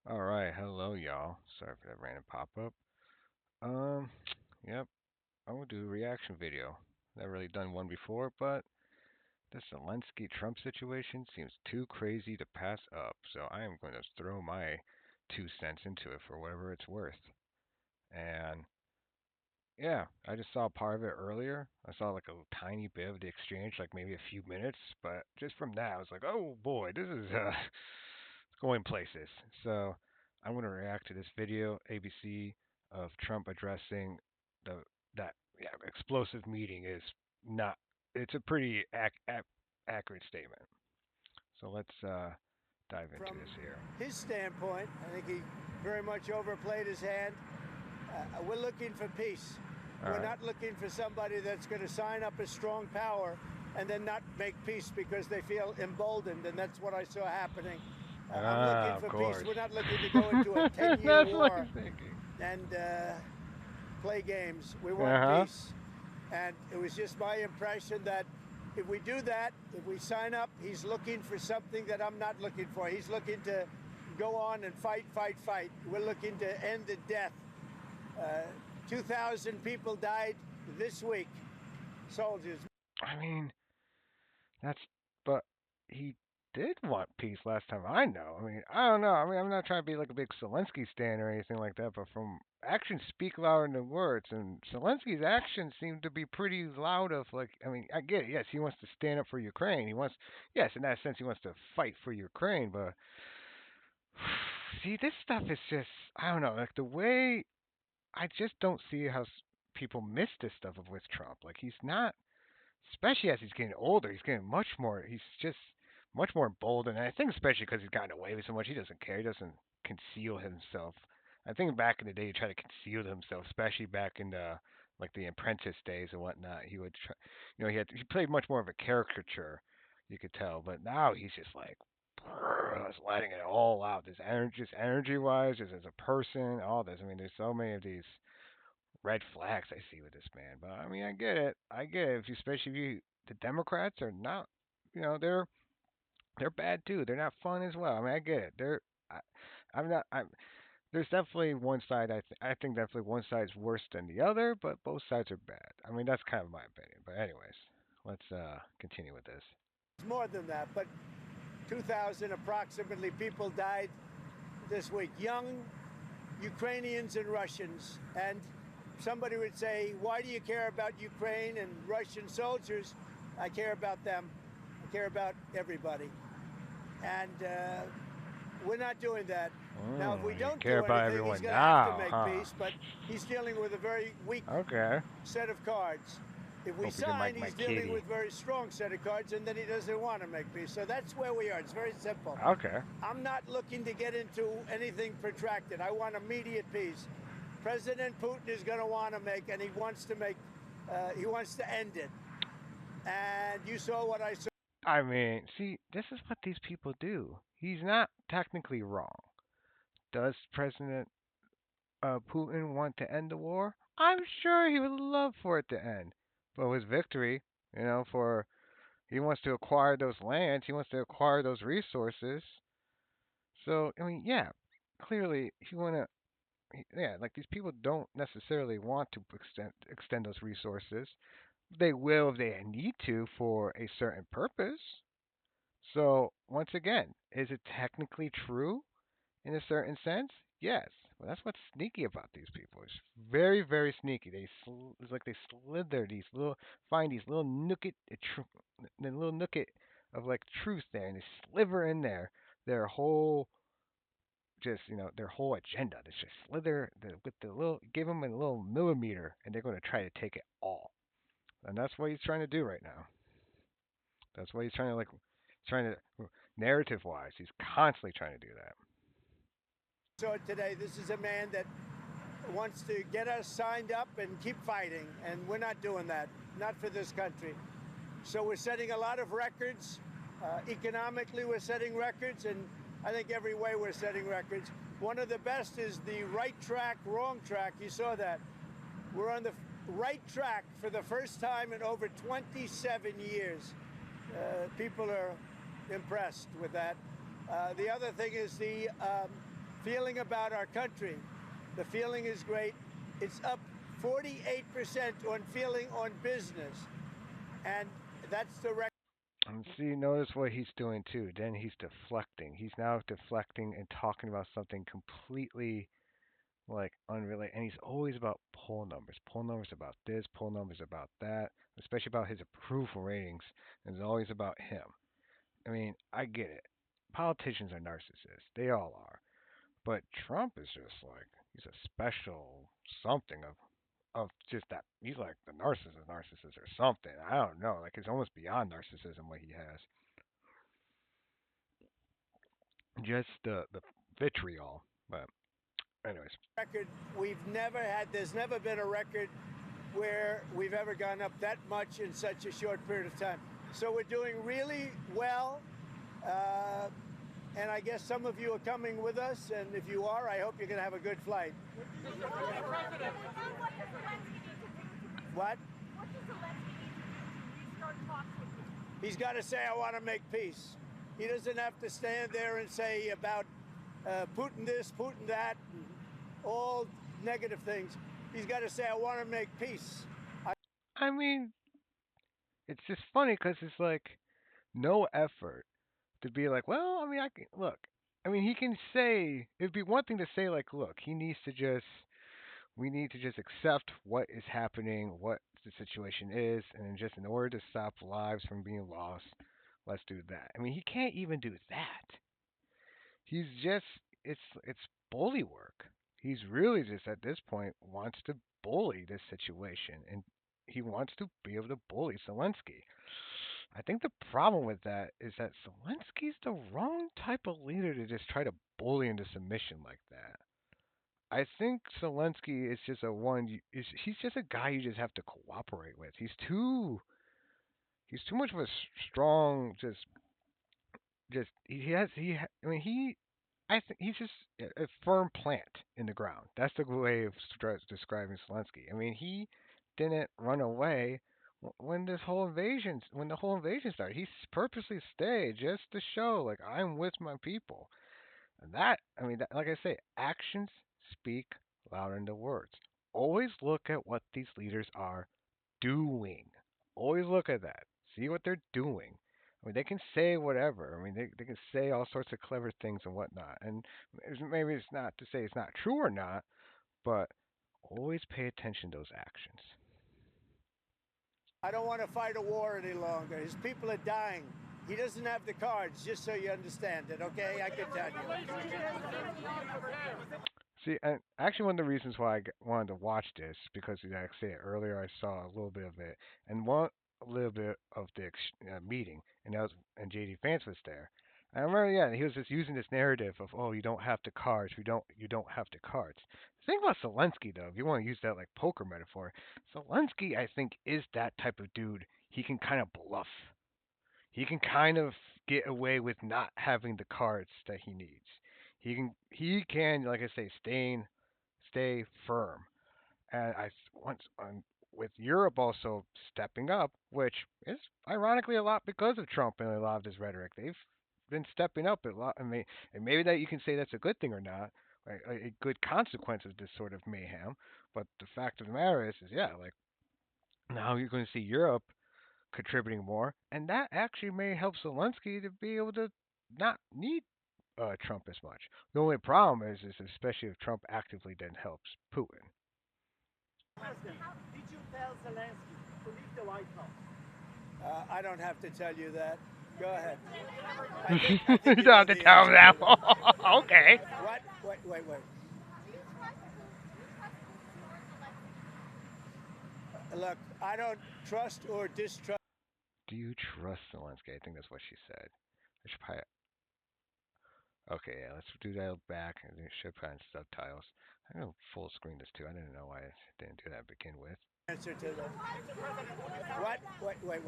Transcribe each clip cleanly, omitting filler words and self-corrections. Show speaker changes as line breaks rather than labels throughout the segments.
All right, hello y'all. Sorry for that random pop-up. Um, yep, I'm gonna do a reaction video. Never really done one before, but the Zelensky Trump situation seems too crazy to pass up, so I am going to throw my 2 cents into it for whatever it's worth. And yeah, I just saw part of it earlier. I saw like a tiny bit of the exchange, like maybe a few minutes, but just from that, I was like, oh boy, this is going places. So I'm going to react to this video, ABC, of Trump addressing the that yeah, explosive meeting is not. It's a pretty accurate statement. So let's dive into
From
this here.
his standpoint, I think he very much overplayed his hand. We're looking for peace.
All
We're
right.
not looking for somebody that's going to sign up a strong power and then not make peace because they feel emboldened, and that's what I saw happening. I'm looking
Ah, of
for peace.
course.
We're not looking to go into a 10-year
That's what
war
he's thinking.
and play games. We
Uh
want
huh.
peace. And it was just my impression that if we do that, if we sign up, he's looking for something that I'm not looking for. He's looking to go on and fight, fight, fight. We're looking to end the death. Uh, 2,000 people died this week, soldiers.
I mean, that's but he did want peace last time I know. I mean, I don't know. I mean, I'm not trying to be like a big Zelensky stan or anything like that, but from actions speak louder than words, and Zelensky's actions seem to be pretty loud. Of like, I mean, I get it. Yes, he wants to stand up for Ukraine. He wants, yes, in that sense, he wants to fight for Ukraine. But see, this stuff is just, I don't know, like the way I just don't see how people miss this stuff with Trump. Like he's not, especially as he's getting older, he's getting much more. He's just much more bold, and I think especially because he's gotten away with so much, he doesn't care. He doesn't conceal himself. I think back in the day, he tried to conceal himself, especially back in the like the Apprentice days and whatnot. He would try, he played much more of a caricature, you could tell. But now he's just like just letting it all out. This energy, just energy wise, just as a person, all this. I mean, there's so many of these red flags I see with this man. But I mean, I get it. I get it. If you, especially if you, the Democrats are not, they're bad too. They're not fun as well. I mean, I get it. I, I'm not. I'm. There's definitely one side. I think definitely one side's worse than the other, but both sides are bad. I mean, that's kind of my opinion. But anyways, let's continue with this.
It's more than that, but 2,000 approximately people died this week. Young Ukrainians and Russians. And somebody would say, why do you care about Ukraine and Russian soldiers? I care about them. I care about everybody. And we're not doing that. Now, if we
You
don't
care
do
about
anything, he's
everyone
going to have to
now,
make
huh?
peace, but he's dealing with a very weak
Okay.
set of cards. If we
Hope you didn't
sign,
like my
he's dealing
kitty.
with a very strong set of cards, and then he doesn't want to make peace. So that's where we are. It's very simple.
Okay.
I'm not looking to get into anything protracted. I want immediate peace. President Putin is going to want to make, and he wants to end it. And you saw what I saw.
I mean, see, this is what these people do. He's not technically wrong. Does President Putin want to end the war? I'm sure he would love for it to end. But his victory, for he wants to acquire those lands, he wants to acquire those resources. So, I mean, yeah, clearly he want to. Yeah, like these people don't necessarily want to extend those resources. They will if they need to for a certain purpose. So, once again, is it technically true in a certain sense? Yes. Well, that's what's sneaky about these people. It's very, very sneaky. It's like they slither these little, find these little the little nugget of like truth there, and they sliver in there their whole, their whole agenda. They just slither with the little, give them a little millimeter, and they're going to try to take it all. And that's what he's trying to do right now. That's what he's trying to trying to narrative wise. He's constantly trying to do that.
So today, this is a man that wants to get us signed up and keep fighting, and we're not doing that. Not for this country. So we're setting a lot of records. Economically, we're setting records, and I think every way we're setting records. One of the best is the right track, wrong track. You saw that. We're on the right track for the first time in over 27 years. People are impressed with that. The other thing is the feeling about our country. The feeling is great. It's up 48% on feeling on business. And that's the record.
And see, notice what he's doing too. Then he's deflecting. He's now deflecting and talking about something completely like unrelated. And he's always about poll numbers. Poll numbers about this, poll numbers about that, especially about his approval ratings. And it's always about him. I mean, I get it. Politicians are narcissists. They all are. But Trump is just like he's a special something of just that he's like the narcissist or something. I don't know. Like it's almost beyond narcissism what he has. Just the vitriol. But anyways,
Record we've never had. There's never been a record where we've ever gone up that much in such a short period of time. So we're doing really well. Uh, and I guess some of you are coming with us. And if you are, I hope you're going to have a good flight. What? He's got to say, I want to make peace. He doesn't have to stand there and say about Putin this, Putin that, and all negative things. He's got to say, I want to make peace.
I mean, it's just funny because it's like no effort to be like, well, I mean, I can look. I mean, he can say it'd be one thing to say like, look, he needs to just we need to just accept what is happening, what the situation is, and then just in order to stop lives from being lost, let's do that. I mean, he can't even do that. He's just it's bully work. He's really just at this point wants to bully this situation and he wants to be able to bully Zelensky. I think the problem with that is that Zelensky's the wrong type of leader to just try to bully into submission like that. I think Zelensky is just a one. Is he's just a guy you just have to cooperate with. He's too much of a strong just he has he I mean he I think he's just a firm plant in the ground. That's the way of describing Zelensky. I mean he didn't run away when the whole invasion started. He purposely stayed just to show like I'm with my people. And that, I mean, that, like I say, actions speak louder than the words. Always look at what these leaders are doing. Always look at that. See what they're doing. I mean, they can say whatever. I mean, they can say all sorts of clever things and whatnot. And maybe it's not to say it's not true or not, but always pay attention to those actions.
I don't want to fight a war any longer. His people are dying. He doesn't have the cards, just so you understand it, okay? I can tell you.
See, and actually, one of the reasons why wanted to watch this because, like I said earlier, I saw a little bit of it, and one a little bit of the meeting, and that was and JD Vance was there. I remember, yeah, he was just using this narrative of, oh, you don't have the cards, you don't have the cards. The thing about Zelensky, though, if you want to use that like poker metaphor, Zelensky, I think, is that type of dude. He can kind of bluff. He can kind of get away with not having the cards that he needs. He can like I say stay firm. And I once with Europe also stepping up, which is ironically a lot because of Trump and a lot of his rhetoric. They've been stepping up a lot. I mean, and maybe that you can say that's a good thing or not, like a good consequence of this sort of mayhem. But the fact of the matter is yeah, like now you're going to see Europe contributing more, and that actually may help Zelensky to be able to not need Trump as much. The only problem is especially if Trump actively then helps Putin.
Did you tell Zelensky to leave the White House? I don't have to tell you that. Go ahead. I think
You
you
don't
know
have to
the
tell him
answer
that.
to that.
Okay.
What? Wait. Look, I don't trust or distrust.
Do you trust Zelensky? I think that's what she said. I should probably. Okay, yeah, let's do that back. And it should put on subtitles. I'm gonna full screen this too. I didn't know why I didn't do that to begin with.
Answer to that. What? Wait.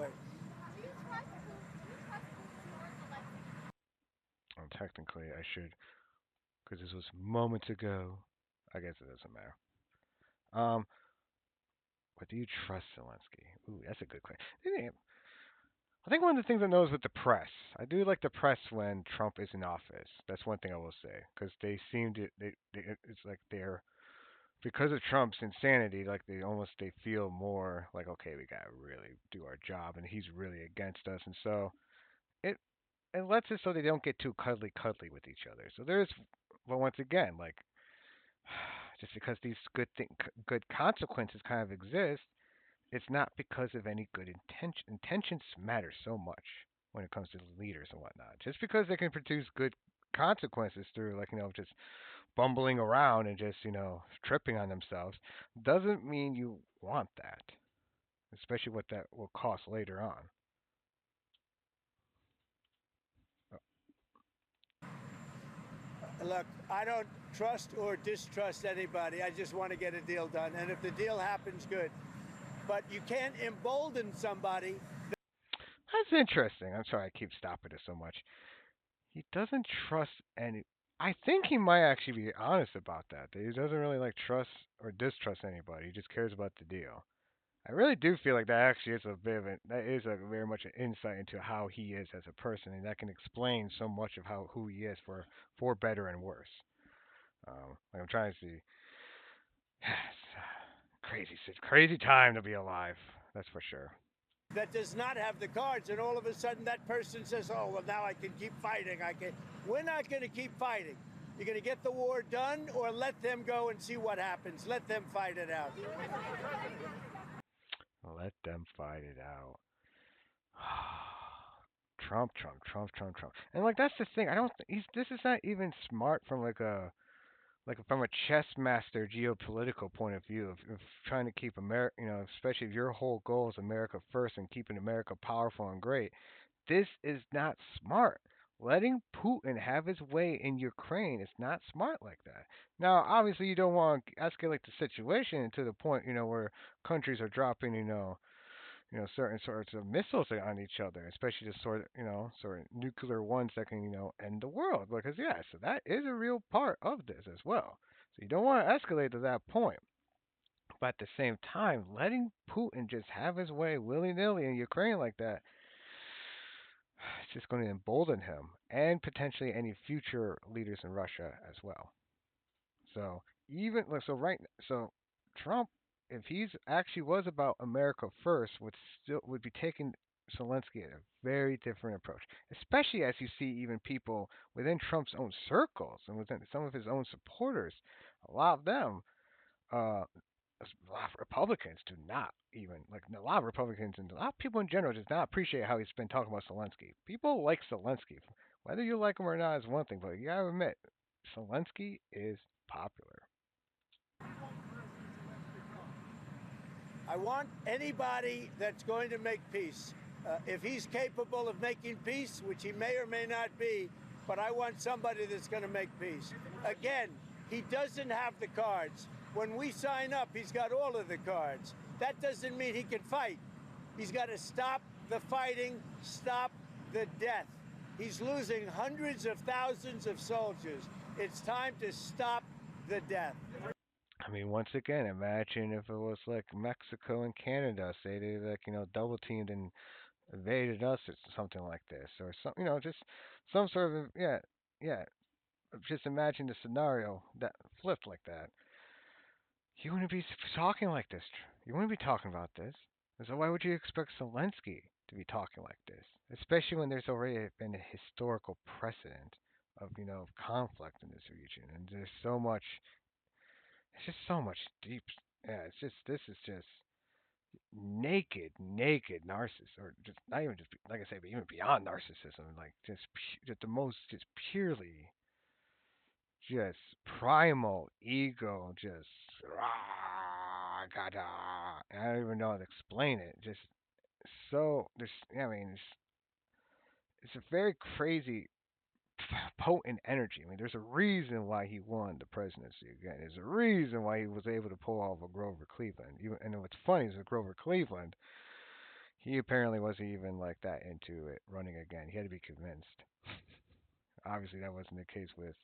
Technically, I should, because this was moments ago. I guess it doesn't matter. Um, but do you trust Zelensky? Ooh, that's a good question. I think one of the things I know is with the press. I do like the press when Trump is in office. That's one thing I will say because they seem to it's like they're because of Trump's insanity, like they feel more like okay, we gotta really do our job, and he's really against us, and so it it lets it so they don't get too cuddly with each other. So there's, well, once again, like just because these good consequences kind of exist, it's not because of any good intention. Intentions matter so much when it comes to leaders and whatnot. Just because they can produce good consequences through, like, just bumbling around and just, tripping on themselves, doesn't mean you want that, especially what that will cost later on.
Look, I don't trust or distrust anybody. I just want to get a deal done. And if the deal happens, good. But you can't embolden somebody.
That's interesting. I'm sorry I keep stopping it so much. He doesn't trust any. I think he might actually be honest about that. That he doesn't really like trust or distrust anybody. He just cares about the deal. I really do feel like that actually is a bit of that is a very much an insight into how he is as a person, and that can explain so much of how who he is for better and worse. Like I'm trying to see. Crazy time to be alive. That's for sure.
That does not have the cards, and all of a sudden that person says, "Oh, well, now I can keep fighting. I can." We're not going to keep fighting. You're going to get the war done, or let them go and see what happens. Let them fight it out.
Let them fight it out. Trump. And like that's the thing. I don't. He's. This is not even smart from from a chess master geopolitical point of view of trying to keep America. Especially if your whole goal is America first and keeping America powerful and great. This is not smart. Letting Putin have his way in Ukraine is not smart like that. Now, obviously, you don't want to escalate the situation to the point, where countries are dropping, certain sorts of missiles on each other, especially the sort of nuclear ones that can, end the world. Because yeah, so that is a real part of this as well. So you don't want to escalate to that point. But at the same time, letting Putin just have his way willy nilly in Ukraine like that, it's just going to embolden him and potentially any future leaders in Russia as well. So so Trump, if he's actually was about America first, would be taking Zelensky at a very different approach, especially as you see even people within Trump's own circles and within some of his own supporters, a lot of them, a lot of Republicans do not even like a lot of Republicans and a lot of people in general does not appreciate how he's been talking about Zelensky. People like Zelensky, whether you like him or not is one thing, but you gotta admit, Zelensky is popular.
I want anybody that's going to make peace. If he's capable of making peace, which he may or may not be, but I want somebody that's going to make peace. Again, he doesn't have the cards. When we sign up, he's got all of the cards. That doesn't mean he can fight. He's got to stop the fighting, stop the death. He's losing hundreds of thousands of soldiers. It's time to stop the death.
I mean, once again, imagine if it was like Mexico and Canada, say they like double teamed and invaded us or something like this, or some just some sort of yeah. Just imagine the scenario that flipped like that. You wouldn't be talking like this. You wouldn't be talking about this. So why would you expect Zelensky to be talking like this? Especially when there's already been a historical precedent of conflict in this region, and there's so much. It's just so much deep. Yeah, it's just this is just naked narcissism, or just not even just like I say, but even beyond narcissism, like just the most just purely just primal ego, just rah, gada. I don't even know how to explain it. Just so there's, I mean, it's a very crazy, potent energy. I mean, there's a reason why he won the presidency again. There's a reason why he was able to pull off a Grover Cleveland. Even, and what's funny is with Grover Cleveland, he apparently wasn't even like that into it running again. He had to be convinced. Obviously, that wasn't the case with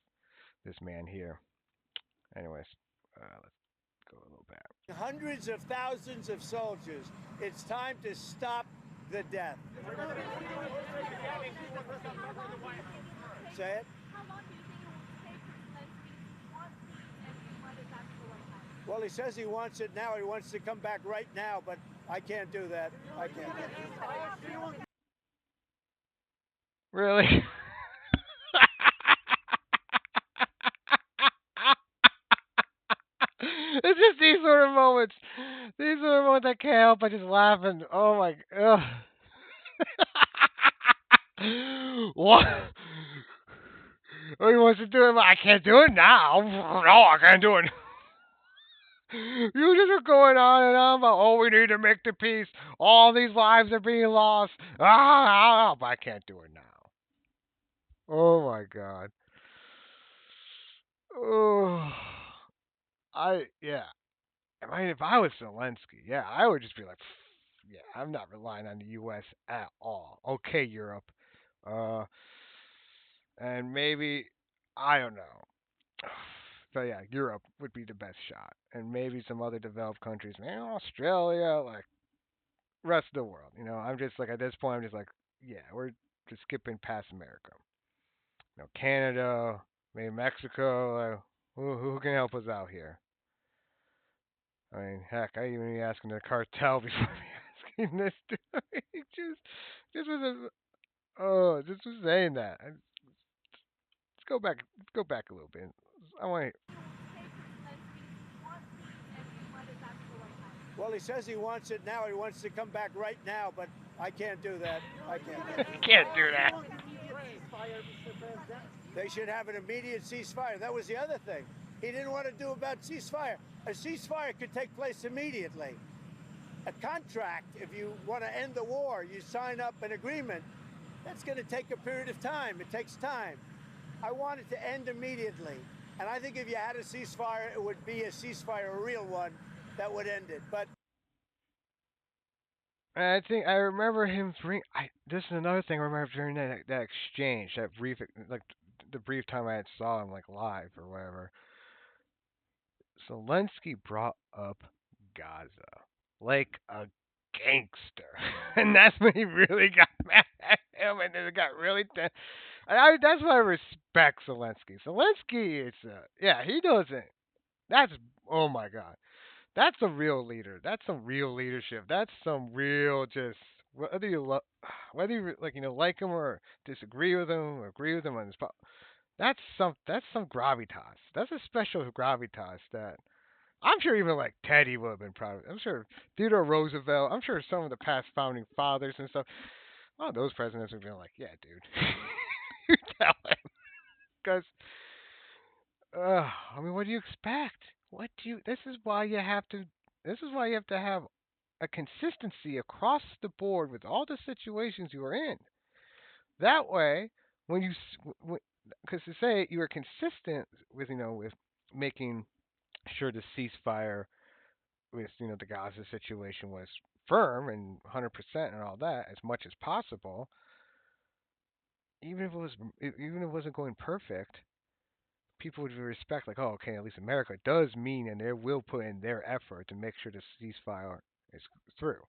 this man here. Anyways, let's go a little back.
Hundreds of thousands of soldiers. It's time to stop the death. Say it. Well, he says he wants it now. He wants to come back right now, but I can't do that. I can't.
Really? It's just these sort of moments. These sort of moments I can't help but just laughing. Oh my god. What? Oh, he wants to do it. I can't do it now. No, I can't do it. You just are going on and on about, oh, we need to make the peace. All these lives are being lost. But I can't do it now. Oh my god. Oh, yeah. I mean, if I was Zelensky, yeah, I would just be like, yeah, I'm not relying on the U.S. at all. Okay, Europe, uh, and maybe I don't know, but yeah, Europe would be the best shot, and maybe some other developed countries, man, Australia, like rest of the world. I'm just like at this point, I'm just like, yeah, we're just skipping past America. Canada, maybe Mexico. Who can help us out here? I mean, heck, I even be asking the cartel before me asking this dude. Just was just was saying that. Let's go back. Let's go back a little bit. I want
Well, he says he wants it now. He wants to come back right now, but I can't do that. I can't.
can't do that.
They should have an immediate ceasefire. That was the other thing. He didn't want to do about ceasefire. A ceasefire could take place immediately. A contract, if you want to end the war, you sign up an agreement. That's going to take a period of time. It takes time. I want it to end immediately. And I think if you had a ceasefire, it would be a ceasefire, a real one, that would end it. But
I think I remember him bring. This is another thing I remember during that exchange, that brief, like the brief time I had saw him like live or whatever. Zelensky brought up Gaza like a gangster, and that's when he really got mad at him, and then it got really tense. That's why I respect Zelensky. Zelensky is, yeah, he doesn't. That's oh my god, that's a real leader. That's some real leadership. That's some real just whether you whether you like him or disagree with him or agree with him on his. That's some gravitas. That's a special gravitas that I'm sure even like Teddy would have been proud of. I'm sure Theodore Roosevelt. I'm sure some of the past founding fathers and stuff. A lot of those presidents would have been like, "Yeah, dude, you tell him." Because, I mean, what do you expect? What do you? This is why you have to. This is why you have to have a consistency across the board with all the situations you are in. That way, when you, because to say you are consistent with with making sure the ceasefire with the Gaza situation was firm and 100% and all that as much as possible, even if it wasn't going perfect, people would respect like, oh, okay, at least America does mean and they will put in their effort to make sure the ceasefire is through.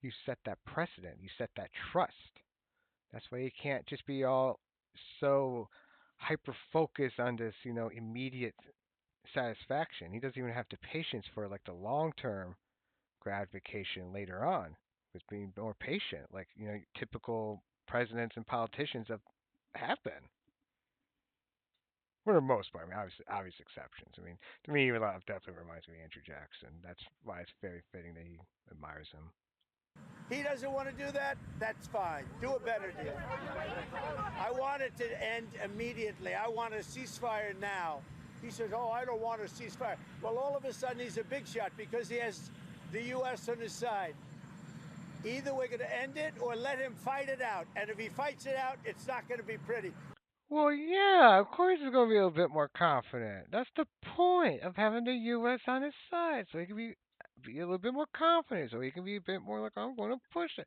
You set that precedent. You set that trust. That's why you can't just be all so hyper focused on this, immediate satisfaction. He doesn't even have the patience for like the long term gratification later on with being more patient, like typical presidents and politicians have been. For the most part, I mean, obvious exceptions. I mean, to me, a lot of definitely reminds me of Andrew Jackson. That's why it's very fitting that he admires him.
he doesn't want to do that. That's fine. Do a better deal. I want it to end immediately. I want a ceasefire now. He says, oh, I don't want a ceasefire. Well, all of a sudden, he's a big shot because he has the U.S. on his side. Either we're going to end it or let him fight it out. And if he fights it out, it's not going to be pretty.
Well, yeah, of course he's going to be a little bit more confident. That's the point of having the U.S. on his side, so he can be a little bit more confident, so he can be a bit more like, I'm going to push it.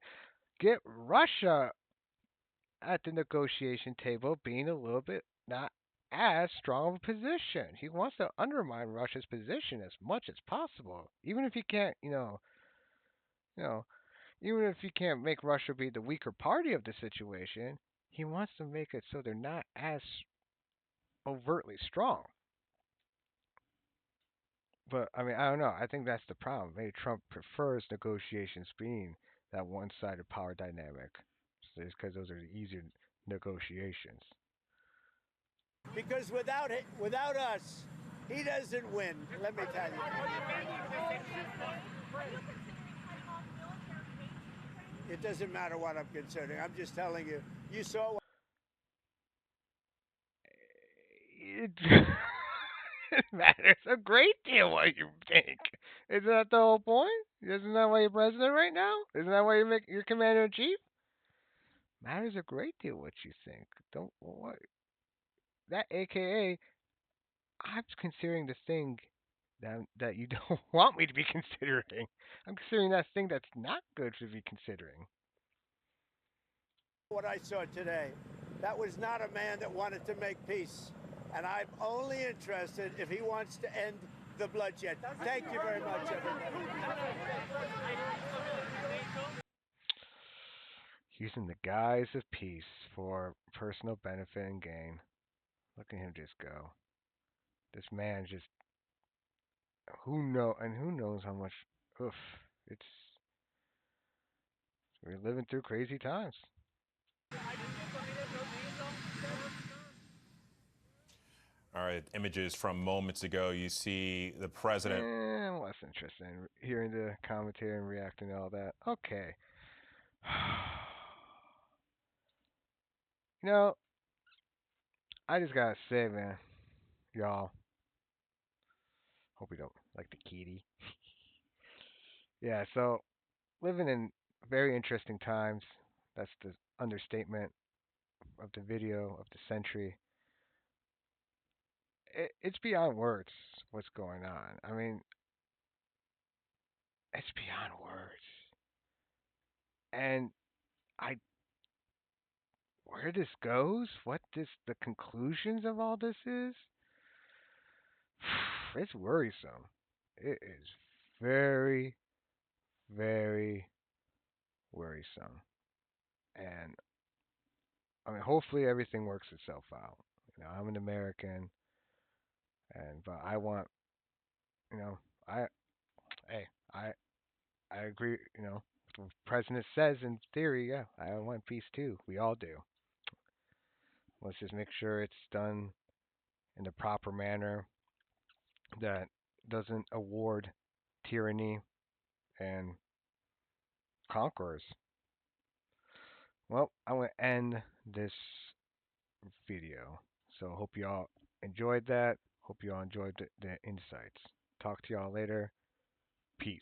Get Russia at the negotiation table being a little bit not as strong of a position. He wants to undermine Russia's position as much as possible, even if he can't, you know, Even if he can't make Russia be the weaker party of the situation, he wants to make it so they're not as overtly strong. But I mean, I don't know. I think that's the problem. Maybe Trump prefers negotiations being that one-sided power dynamic, just because those are the easier negotiations.
Because without us, he doesn't win. Let me tell you. It doesn't matter what I'm considering. I'm just telling you. You saw.
It, it matters a great deal what you think. Isn't that the whole point? Isn't that why you're president right now? Isn't that why you're commander in chief? Matters a great deal what you think. Don't what that AKA. I'm considering the thing that you don't want me to be considering. I'm considering that thing that's not good to be considering.
What I saw today. That was not a man that wanted to make peace. And I'm only interested if he wants to end the bloodshed. Thank you very much, everybody.
Using the guise of peace for personal benefit and gain. Look at him just go. This man just who knows how much oof. It's we're living through crazy times.
All right, images from moments ago. You see the president.
I'm less interested in hearing the commentary and reacting to all that. Okay. You know, I just gotta say, man, y'all. Hope you don't like the kitty. Yeah, so living in very interesting times. That's the understatement of the video of the century. It's beyond words what's going on. I mean, it's beyond words. And I, where this goes, what this, the conclusions of all this is, it's worrisome. It is very, very worrisome. And I mean, hopefully everything works itself out. I'm an American, and but I want, you know, I, hey, I agree. What the president says in theory. Yeah, I want peace too. We all do. Let's just make sure it's done in the proper manner that doesn't award tyranny and conquerors. Well, I want to end this video. So hope you all enjoyed that. Hope you all enjoyed the insights. Talk to y'all later. Peace.